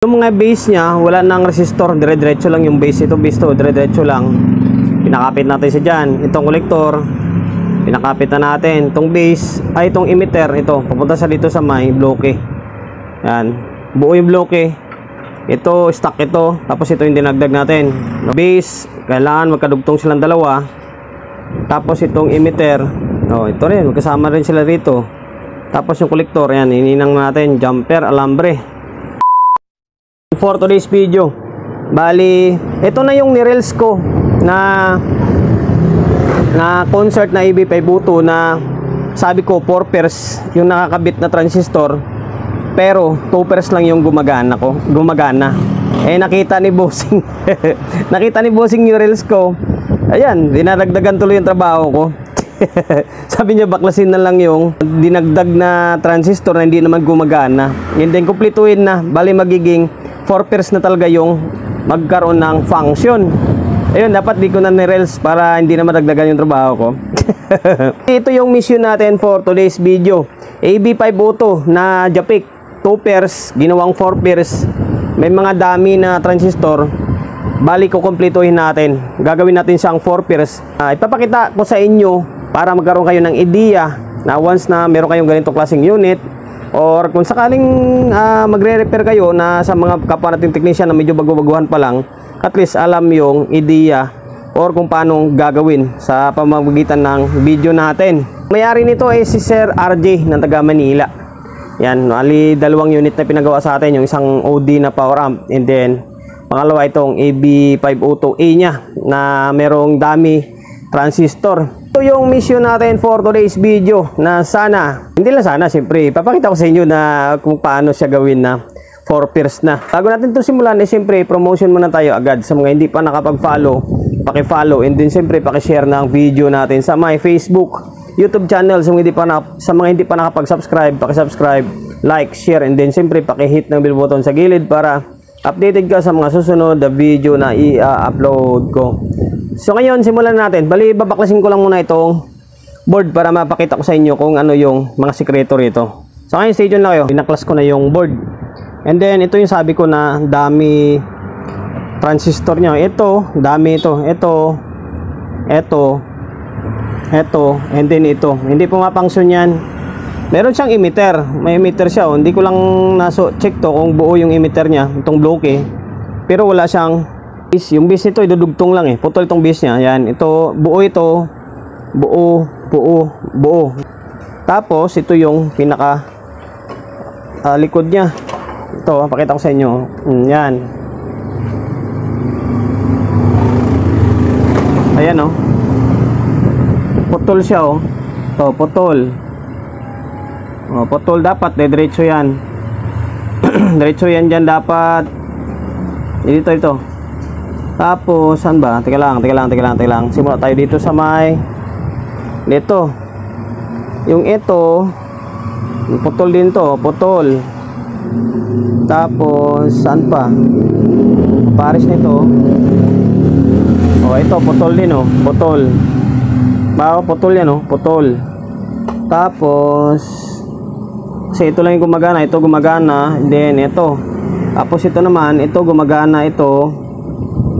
Yung mga base niya, wala nang resistor, dire-diretso lang yung base. Ito base to, dire-diretso lang. Pinakapit natin siya dyan. Itong kolektor, pinakapit na natin. Itong base, ay itong emitter, ito, papunta sa dito sa may bloke. Yan, buo yung bloke. Ito, stock ito. Tapos ito yung dinagdag natin. Base, kailangan magkadugtong silang dalawa. Tapos itong emitter, ito rin, magkasama rin sila rito. Tapos yung kolektor, yan, ininang natin, jumper, alambre. For today's video, bali ito na yung ni-reels ko na concert na EB502 na sabi ko 4 pairs yung nakakabit na transistor, pero 2 pairs lang yung gumagana. Nakita ni Bossing nakita ni Bossing yung reels ko, ayan, dinadagdagan tuloy yung trabaho ko. Sabi niya baklasin na lang yung dinagdag na transistor na hindi naman gumagana, and then kumpletuhin na, bali magiging 4 pairs na talaga yung magkaroon ng function. Ayun, dapat di ko na ni-reels para hindi na madagdagan yung trabaho ko. Ito yung mission natin for today's video. EB502 na Japik, 2 pairs, ginawang 4 pairs. May mga dami na transistor. Bali ko kumpletuhin natin. Gagawin natin siyang 4 pairs. Ipapakita ko sa inyo para magkaroon kayo ng idea na once na meron kayong ganitong klaseng unit, or kung sakaling magre-repair kayo na sa mga kapwa nating technician na medyo bago-baguhan pa lang, at least alam yung idea or kung paano gagawin sa pamamagitan ng video natin. May-ari nito ay si Sir RJ ng taga Manila. Yan, ali dalawang unit na pinagawa sa atin, yung isang OD na power amp, and then pangalawa itong EB502A niya na merong dami transistor. Ito yung mission natin for today's video, na sana, hindi lang sana, siyempre papakita ko sa inyo na kung paano siya gawin na 4 pairs na. Bago natin ito simulan, siyempre promotion muna tayo agad sa mga hindi pa nakapag-follow, paki-follow, and then siyempre paki-share ng video natin sa my Facebook, YouTube channel. Sa mga hindi pa nakapag-subscribe, paki-subscribe, like, share, and then siyempre paki-hit ng bell button sa gilid para updated ka sa mga susunod na video na i-upload ko. So ngayon, simulan natin. Bali, babaklasin ko lang muna itong board para mapakita ko sa inyo kung ano yung mga sikreto rito. So ngayon, stay tuned lang kayo. Binaklas ko na yung board. And then, ito yung sabi ko na dami transistor niya. Ito, dami ito. Ito, and then ito. Hindi pumapangsyon yan. Meron siyang emitter. May emitter siya. Hindi ko lang check to kung buo yung emitter niya, itong bloke. Pero wala siyang yung base nito, idudugtong lang putol itong base niya. Yan, ito, buo ito. Buo. Tapos, ito yung pinaka likod niya. Ito, pakita ko sa inyo. Yan. Ayan, putol siya, Ito, putol. Putol dapat, diretso yan. Diretso yan dyan dapat. Ito. Tapos, saan ba? Teka lang. Simula tayo dito sa may dito. Yung ito, putol din to, putol. Tapos, saan pa? Pares nito. Ito, putol din, putol. Putol yan, putol. Tapos, kasi ito lang yung gumagana, ito gumagana, then ito. Tapos ito naman, ito gumagana, ito.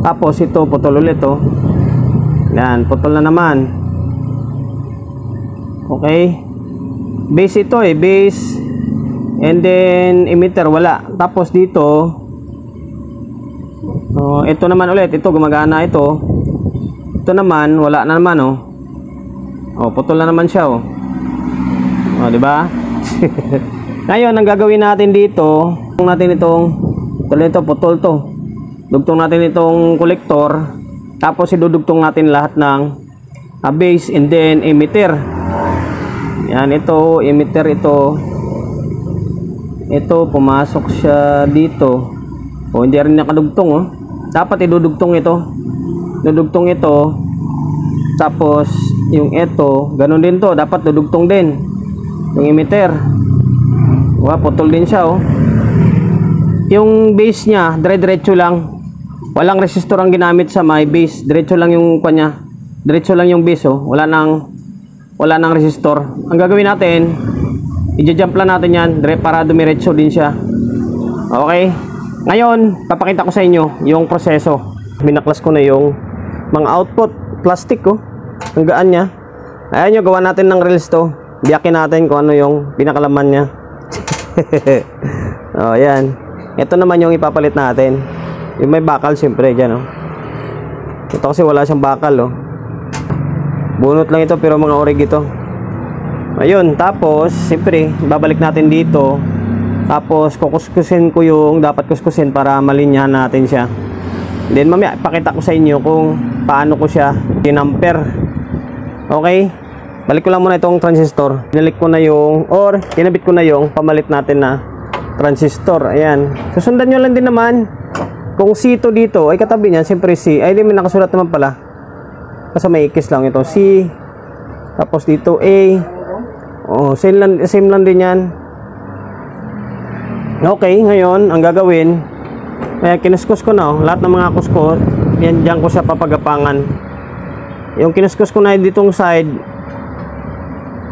Tapos ito, putol ulit, Yan, putol na naman. Okay. Base ito, base. And then, emitter, wala. Tapos dito, ito naman ulit, ito, gumagana ito. Ito naman, wala na naman, putol na naman siya, diba? Ngayon, ang gagawin natin dito, putol to. Dugtong natin itong kolektor, tapos idudugtong natin lahat ng base and then emitter. Yan, ito, emitter ito. Ito, pumasok siya dito. Hindi rin nakadugtong, Dapat idudugtong ito. Dudugtong ito. Tapos, yung ito, ganun din to. Dapat dudugtong din. Yung emitter. Putol din siya, Yung base niya, dire-diretso lang. Walang resistor ang ginamit sa my base. Diretso lang yung kanya. Diretso lang yung base, Wala nang resistor. Ang gagawin natin, i-jump lang natin yan para dumiretso din siya. Okay? Ngayon, papakita ko sa inyo yung proseso. Binaklas ko na yung mga output plastic ko. Ang gaan niya. Ayan yung gawa natin ng reels to. Biyakin natin kung ano yung pinakalaman niya. Oh, ayan. Ito naman yung ipapalit natin. Yung may bakal siyempre dyan, oh. Ito kasi wala siyang bakal, oh. Bunot lang ito pero mga orig ito. Ayun, tapos siyempre babalik natin dito. Tapos kukuskusin ko yung dapat kuskusin para malinyahan natin siya. Then mamaya ipakita ko sa inyo kung paano ko siya dinamper. Okay? Balik ko lang muna itong transistor. Pinalik ko na yung or kinabit ko na yung pamalit natin na transistor. Ayan. Susundan nyo lang din naman. Kung C to dito ay katabi niyan, siyempre C. Ay di may nakasulat naman pala. Kasi may ikis lang ito. C. Tapos dito A. Oh, same lang din yan. Okay, ngayon ang gagawin, kinuskus ko na, oh, lahat ng mga kusko, yan diyan ko siya papagapangan. Yung kinuskus ko na ditong side,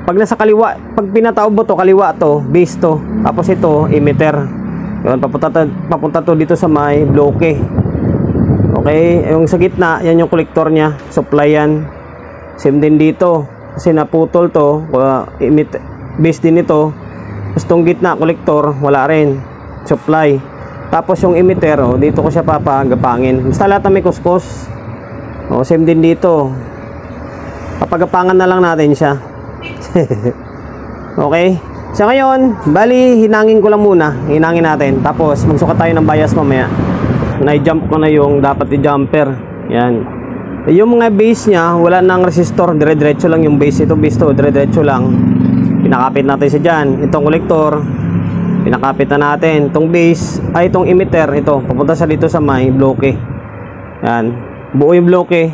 pag nasa kaliwa, pag pinataob mo to, kaliwa to, base to, tapos ito, emitter. Yun, papunta to dito sa may bloke. Okay, yung sa gitna, yan yung kolektor niya, supply yan. Same din dito, kasi naputol to, base din ito. Itong gitna, kolektor, wala rin. Supply. Tapos yung emitter, oh, dito ko siya papagapangin. Basta lahat na may kuskus. Oh, same din dito. Papagapangan na lang natin siya. Okay? So ngayon, bali, hinangin ko lang muna. Hinangin natin. Tapos, magsukat tayo ng bias mamaya. Na-jump ko na yung dapat i-jumper. Yan. Yung mga base niya, wala nang resistor. Dire-diretso lang yung base. Ito base to, dire-diretso lang. Pinakapit natin siya dyan. Itong kolektor, pinakapit na natin. Itong base, ay itong emitter, ito, papunta sa dito sa may bloke. Yan. Buo yung bloke.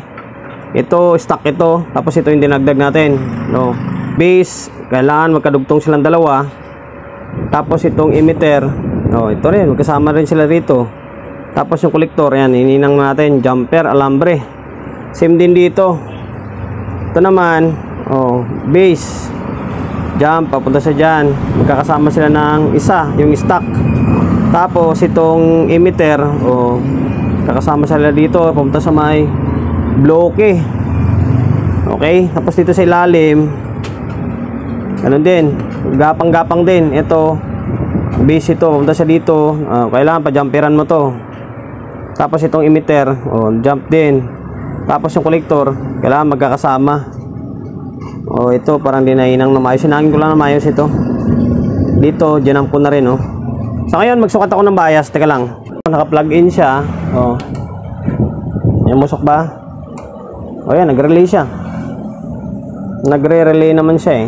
Ito, stock ito. Tapos ito yung dinagdag natin. No. Base, kailangan magkadugtong silang dalawa. Tapos itong emitter, no, ito rin, magkasama rin sila rito. Tapos yung kolektor, yan, ininang natin. Jumper, alambre. Same din dito. Ito naman, oh, base. Jump, papunta sa dyan. Magkakasama sila ng isa, yung stock. Tapos itong emitter, oh, kakasama sila dito, papunta sa may bloke. Okay, tapos dito sa ilalim, ganun din, gapang-gapang din. Ito, base ito, papunta siya dito. Kailangan pa-jumperan mo to. Tapos itong emitter, oh, jump din. Tapos yung kolektor, kailangan magkakasama. Oh, ito parang dinahinang na maayos. Sinangin ko lang na maayos ito. Dito, dyanam ko na rin, oh. So ngayon, magsukat ako ng bias. Teka lang. Naka-plug in siya. Oh. Yan, musok ba? Oh, yan, nag-relay siya. Nagre-relay naman siya, eh.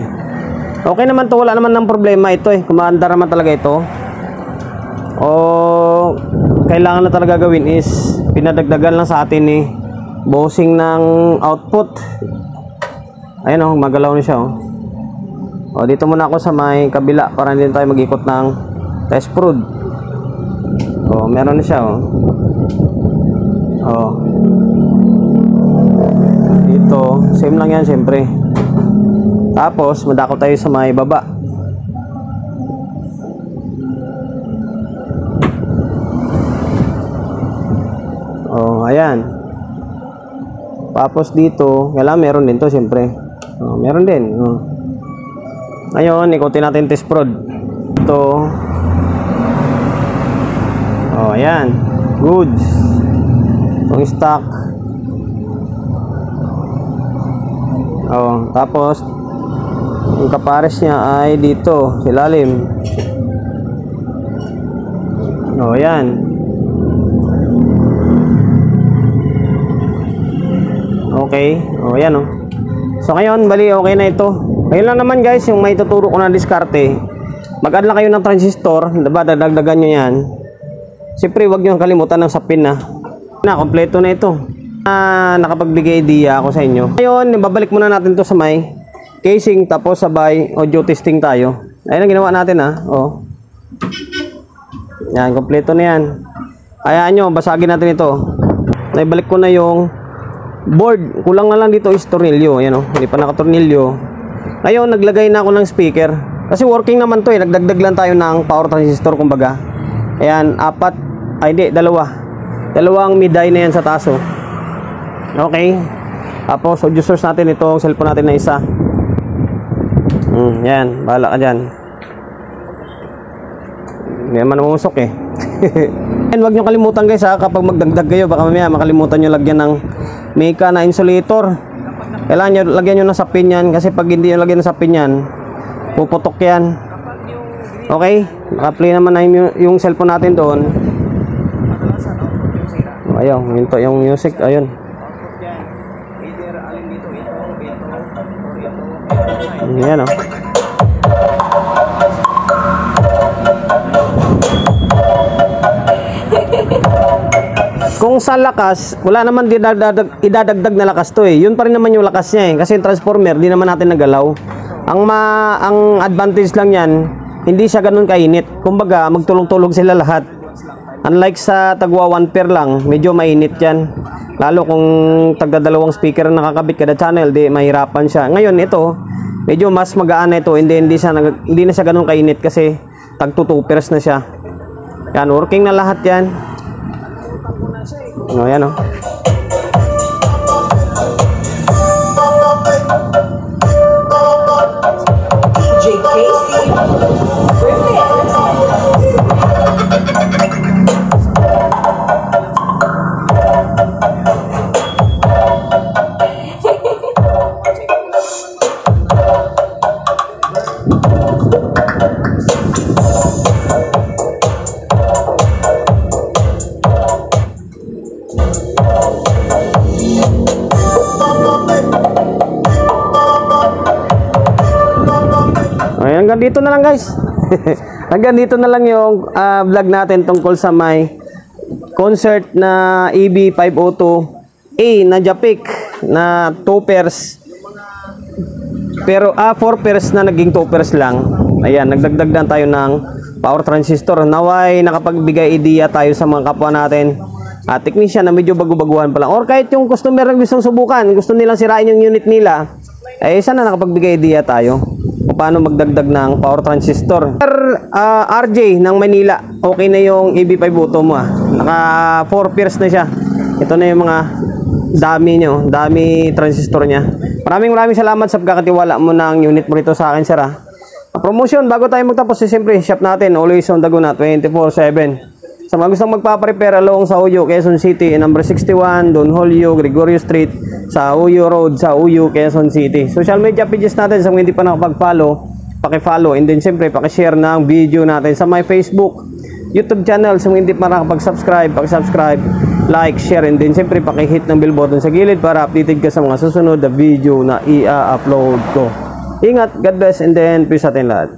Okay naman to, wala naman ng problema ito, eh. Kumaandar naman talaga ito. Oh, kailangan na talaga gawin is pinadagdagan lang sa atin, eh, bossing ng output. Ayun, oh, magalaw na siya, oh. O, dito muna ako sa may kabila para hindi tayo mag-ikot ng test prod. O, meron na siya, oh. O. Dito, same lang yan, siyempre. Tapos, madako tayo sa may baba. O, ayan. Tapos dito, kailangan meron din to, siyempre. Oh, meron din. Oh. Ngayon, ikutin natin test prod. Ito. Oh, ayan. Goods. Itong stock. Oh, tapos yung kapares niya ay dito, sa ilalim. Oh, ayan. Okay. Oh, ayan, oh. So ngayon, bali okay na ito. Ngayon lang naman guys, yung may tuturo ko na diskarte. Mag-add lang kayo ng transistor, diba? Dadagdagan nyo yan. Siyempre, huwag nyo kalimutan ng sapin na. Kompleto na ito. Nakapagbigay idea ako sa inyo. Ngayon, babalik muna natin to sa may casing, tapos sabay audio testing tayo. Ayun ang ginawa natin, ha. Oh. Yan, kompleto na yan. Hayaan nyo, basagin natin ito. Naibalik ko na yung board. Kulang na lang dito is tornilyo. Ayan, oh. Hindi pa nakatornilyo. Ngayon, naglagay na ako ng speaker. Kasi working naman to, eh. Nagdagdag lang tayo ng power transistor, kumbaga. Ayan, 4 Ay hindi, dalawang mid-eye na yan sa taas, oh. Okay. Tapos audio source natin itong cellphone natin na isa. Yan, bahala ka dyan. Hindi naman umusok eh. And wag nyo kalimutan guys ha, kapag magdagdag kayo, baka mamaya makalimutan nyo lagyan ng Mika na insulator. Kailangan nyo lagyan nyo ng sapin yan, kasi pag hindi nyo lagyan ng sapin yan, puputok yan. Okay, naka-play naman na yung cellphone natin doon. Ayun, minto yung music, ayun. Yan oh. Kung sa lakas, wala naman idadagdag na lakas to eh. Yun pa rin naman yung lakas niya eh. Kasi yung transformer, di naman natin nagalaw. Ang advantage lang yan, hindi siya ganun kainit. Kumbaga, magtulong-tulong sila lahat. Unlike sa tagwa 1 pair lang, medyo mainit yan. Lalo kung tagdadalawang speaker na nakakabit kada channel, di mahirapan siya. Ngayon ito, medyo mas magaan na ito. Hindi na siya ganun kainit kasi tag 2 pairs na siya. Yan, working na lahat yan. Oh, yan oh. Hanggang dito na lang guys. Hanggang dito na lang yung vlog natin tungkol sa may concert na EB502A na Japik na 2 pairs. Pero 4 pairs na naging 2 pairs lang. Ayan, nagdagdag na tayo ng power transistor. Naway nakapagbigay idea tayo sa mga kapwa natin at technician na medyo bago-baguhan pa lang. Or kahit yung customer na gustong subukan, gusto nilang sirain yung unit nila, eh sana nakapagbigay idea tayo kung paano magdagdag ng power transistor. RJ ng Manila, okay na yung EB502 mo ah. Naka 4 pairs na siya. Ito na yung mga dami transistor niya. Maraming salamat sa pagkakatiwala mo ng unit mo rito sa akin, sir ah. Promotion, bago tayo magtapos, siyempre shop natin always on Laguna 24/7. Sa mga gustong magpa-prepare along sa Uyo, Quezon City, number 61, Don Julio, Gregorio Street, sa Uyo Road, sa Uyo, Quezon City. Social media pages natin, sa mga hindi pa nakapag-follow, paki-follow, and then siyempre paki-share ng video natin sa my Facebook, YouTube channel. Sa mga hindi pa nakapag-subscribe, paki-subscribe, like, share, and then siyempre paki-hit ng bell button sa gilid para updated ka sa mga susunod na video na i-upload ko. Ingat, God bless, and then peace sa atin lahat.